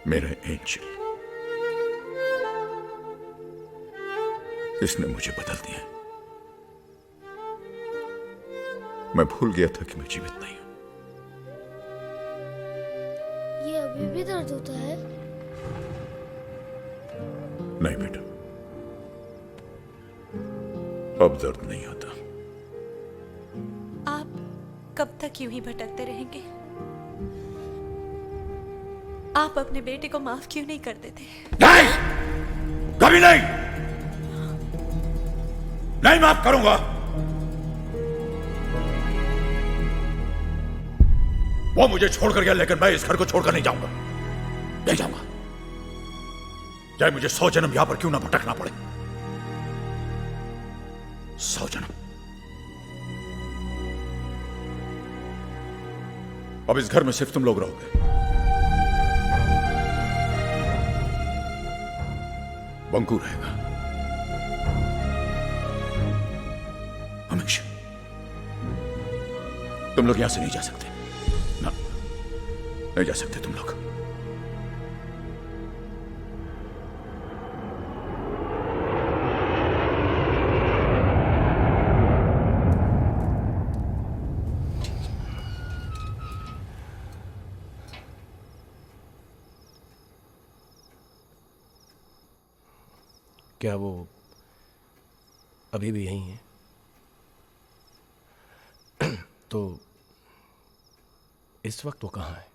मेरा एंजल, इसने मुझे बदल दिया। मैं भूल गया था कि मैं जीवित नहीं हूं। ये अभी भी दर्द होता है? नहीं बेटा, अब दर्द नहीं होता। आप कब तक यूं ही भटकते रहेंगे? आप अपने बेटे को माफ क्यों नहीं कर देते? नहीं, कभी नहीं, नहीं माफ करूंगा। वो मुझे छोड़कर गया, लेकिन मैं इस घर को छोड़कर नहीं जाऊंगा, नहीं जाऊंगा। चाहे मुझे 100 जन्म यहां पर क्यों ना भटकना पड़े, 100 जन्म। अब इस घर में सिर्फ तुम लोग रहोगे। बंकू रहेगा हमेशा। तुम लोग यहां से नहीं जा सकते ना, नहीं जा सकते तुम लोग। क्या वो अभी भी यहीं है? तो इस वक्त वो कहाँ है?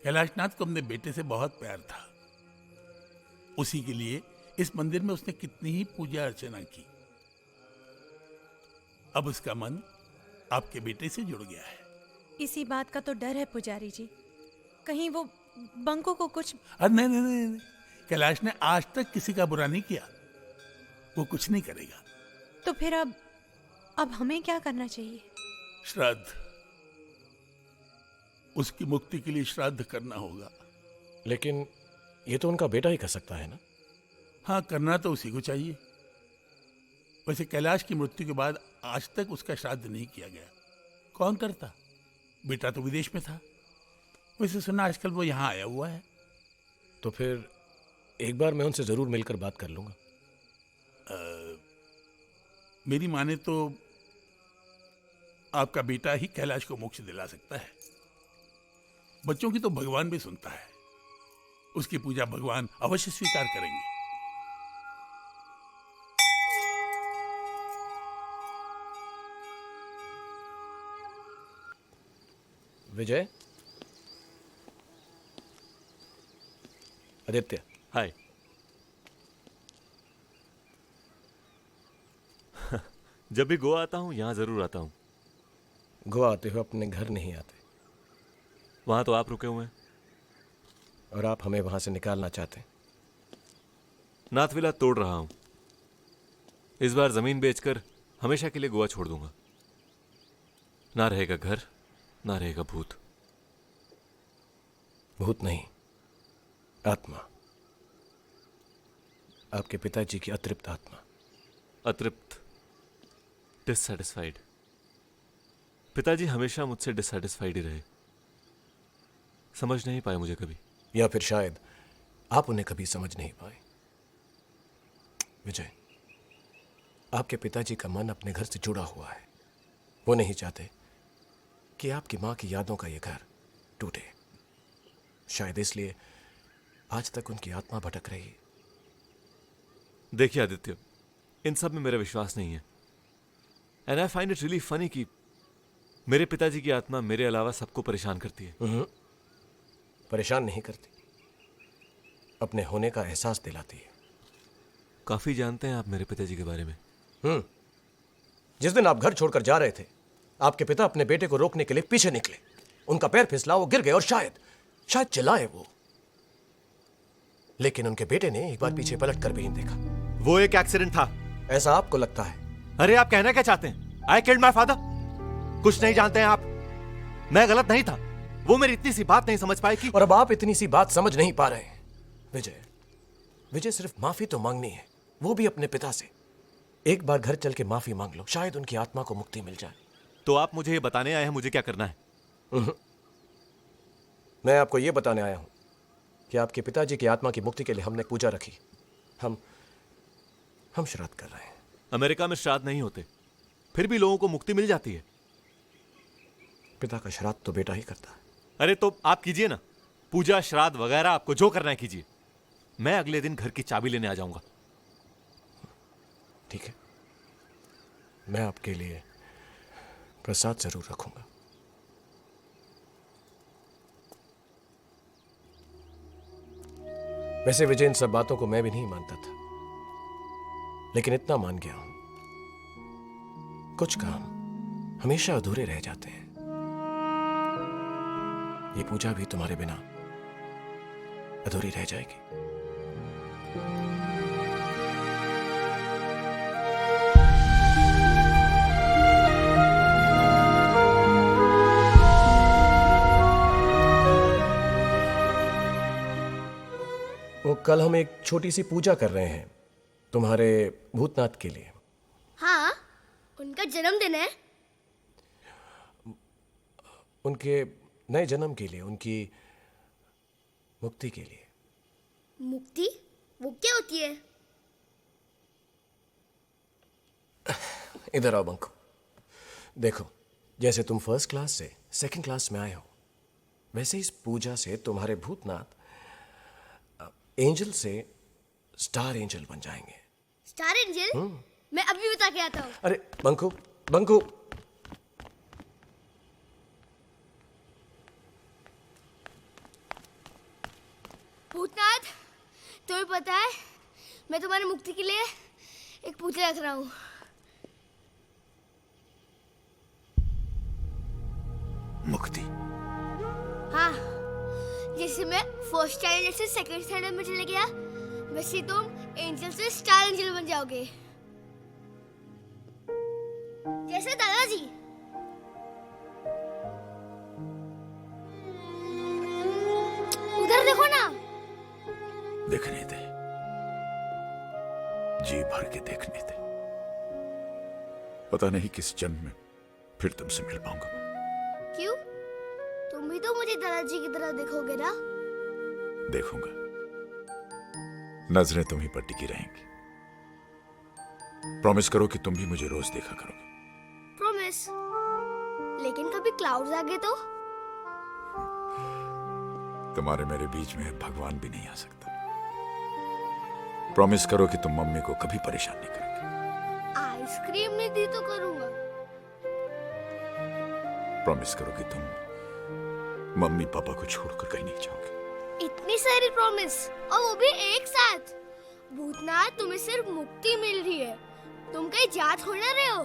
कैलाशनाथ को अपने बेटे से बहुत प्यार था। उसी के लिए इस मंदिर में उसने कितनी ही पूजा अर्चना की। अब उसका मन आपके बेटे से जुड़ गया है। इसी बात का तो डर है पुजारी जी, कहीं वो बंको को कुछ। अरे नहीं नहीं नहीं नहीं, कैलाश ने आज तक किसी का बुरा नहीं किया, वो कुछ नहीं करेगा। तो फिर अब हमें क्या करना चाहिए? श्राद्ध, उसकी मुक्ति के लिए श्राद्ध करना होगा। लेकिन ये तो उनका बेटा ही कर सकता है ना? हाँ, करना तो उसी को चाहिए। वैसे कैलाश की मृत्यु के बाद आज तक उसका श्राद्ध नहीं किया गया। कौन करता? बेटा तो विदेश में था। वैसे सुना आजकल वो यहाँ आया हुआ है। तो फिर एक बार मैं उनसे जरूर मिलकर बात कर लूंगा। मेरी माने तो आपका बेटा ही कैलाश को मोक्ष दिला सकता है। बच्चों की तो भगवान भी सुनता है। उसकी पूजा भगवान अवश्य स्वीकार करेंगे। विजय, आदित्य, हाय। जब भी गोवा आता हूँ यहाँ जरूर आता हूँ। गोवा आते हुए अपने घर नहीं आते। वहाँ तो आप रुके हुए हैं। और आप हमें वहां से निकालना चाहते हैं। नाथविला तोड़ रहा हूँ। इस बार जमीन बेचकर हमेशा के लिए गोवा छोड़ दूंगा। ना रहेगा घर, ना रहेगा भूत। भूत नहीं, आत्मा। आपके पिताजी की अतृप्त आत्मा। अतृप्त, डिससैटिस्फाइड। पिताजी हमेशा मुझसे डिससैटिस्फाइड ही रहे। समझ नहीं पाए मुझे कभी। या फिर शायद आप उन्हें कभी समझ नहीं पाए। विजय, आपके पिताजी का मन अपने घर से जुड़ा हुआ है। वो नहीं चाहते कि आपकी मां की यादों का ये घर टूटे। शायद इसलिए आज तक उनकी आत्मा भटक रही है। देखिए आदित्य, इन सब में मेरा विश्वास नहीं है। And I find it really funny कि मेरे पिताजी की आत्मा मेरे अलावा सबको परेशान करती है। परेशान नहीं करती, अपने होने का एहसास दिलाती है। काफी जानते हैं आप मेरे पिताजी के बारे में। जिस दिन आप घर छोड़कर जा रहे थे, आपके पिता अपने बेटे को रोकने के लिए पीछे निकले। उनका पैर फिसला, वो गिर गए और शायद चिल्लाए वो। लेकिन उनके बेटे ने एक बार पीछे पलट कर भी नहीं देखा। वो एक एक्सीडेंट था। ऐसा आपको लगता है? अरे आप कहना क्या चाहते हैं? I killed my father? कुछ नहीं जानते हैं आप। मैं गलत नहीं था। वो मेरी इतनी सी बात नहीं समझ पाए कि। और अब आप इतनी सी बात समझ नहीं पा रहे हैं। विजय, विजय सिर्फ माफी तो मांगनी है, वो भी अपने पिता से। एक बार घर चल के माफी मांग लो, शायद उनकी आत्मा को मुक्ति मिल जाए। तो आप मुझे ये बताने आए हैं मुझे क्या करना है? मैं आपको ये बताने आया हूं कि आपके पिताजी की आत्मा की मुक्ति के लिए हमने पूजा रखी। हम श्राद्ध कर रहे हैं। अमेरिका में श्राद्ध नहीं होते, फिर भी लोगों को मुक्ति मिल जाती है। पिता का श्राद्ध तो बेटा ही करता है। अरे तो आप कीजिए ना, पूजा श्राद्ध वगैरह आपको जो करना है कीजिए। मैं अगले दिन घर की चाबी लेने आ जाऊंगा। ठीक है, मैं आपके लिए प्रसाद जरूर रखूंगा। वैसे विजय, इन सब बातों को मैं भी नहीं मानता था, लेकिन इतना मान गया हूं, कुछ काम हमेशा अधूरे रह जाते हैं। ये पूजा भी तुम्हारे बिना अधूरी रह जाएगी। वो कल हम एक छोटी सी पूजा कर रहे हैं तुम्हारे भूतनाथ के लिए। हाँ, उनका जन्मदिन है। उनके नए जन्म के लिए, उनकी मुक्ति के लिए। मुक्ति? वो क्या होती है? इधर आओ बंकू। देखो, जैसे तुम फर्स्ट क्लास से सेकंड क्लास में आए हो, वैसे इस पूजा से तुम्हारे भूतनाथ एंजल से स्टार एंजल बन जाएंगे। Star angel? मैं अभी बता के आता हूँ। अरे बंकू, बंकू, भूतनाथ, तुम्हें पता है मैं तुम्हारी मुक्ति के लिए एक पूजा रख रहा हूँ। मुक्ति? हाँ, जैसे मैं फर्स्ट स्टैंडर्ड से सेकंड स्टैंडर्ड में चले गया, वैसे तुम एंजल से स्टार एंजल बन जाओगे, जैसे दादाजी। उधर देखो ना। देखने दे, जी भर के देखने दे। पता नहीं किस जन्म में फिर तुमसे मिल पाऊंगा मैं। क्यों? तुम भी तो मुझे दादाजी की तरह देखोगे ना? देखूंगा, नजरें तुम्हीं पर टिकी रहेंगी। प्रॉमिस करो कि तुम भी मुझे रोज देखा करोगे। प्रॉमिस। लेकिन कभी क्लाउड्स आ गए तो? तुम्हारे मेरे बीच में भगवान भी नहीं आ सकता। प्रॉमिस करो कि तुम मम्मी को कभी परेशान नहीं करोगे। आइसक्रीम नहीं दी तो करूंगा। प्रॉमिस करो कि तुम मम्मी पापा को छोड़कर कहीं नहीं जाओगे। इतनी सारी प्रॉमिस, और वो भी एक साथ। भूतनाथ, तुम्हें सिर्फ मुक्ति मिल रही है, तुम कहीं जा थोड़ी ना रहे हो।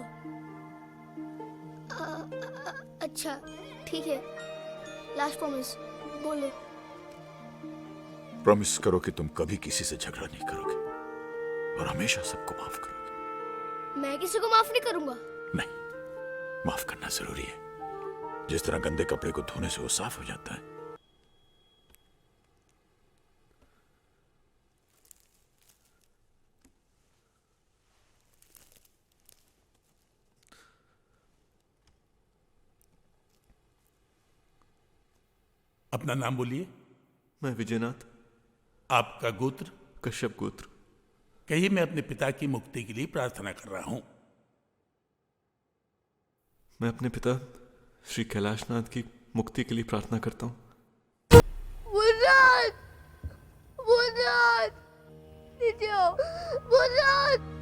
अच्छा ठीक है, लास्ट प्रॉमिस बोलो। प्रॉमिस करो कि तुम कभी किसी से झगड़ा नहीं करोगे और हमेशा सबको माफ करोगे। मैं किसी को माफ नहीं करूंगा। नहीं, माफ करना जरूरी है। जिस तरह गंदे कपड़े को धोने से वो साफ हो जाता है, अपना नाम बोलिए। मैं विजयनाथ। आपका गोत्र? कश्यप गोत्र। कहिए, मैं अपने पिता की मुक्ति के लिए प्रार्थना कर रहा हूं। मैं अपने पिता श्री कैलाशनाथ की मुक्ति के लिए प्रार्थना करता हूँ। भूतनाथ! भूतनाथ! नीचे आओ। भूतनाथ!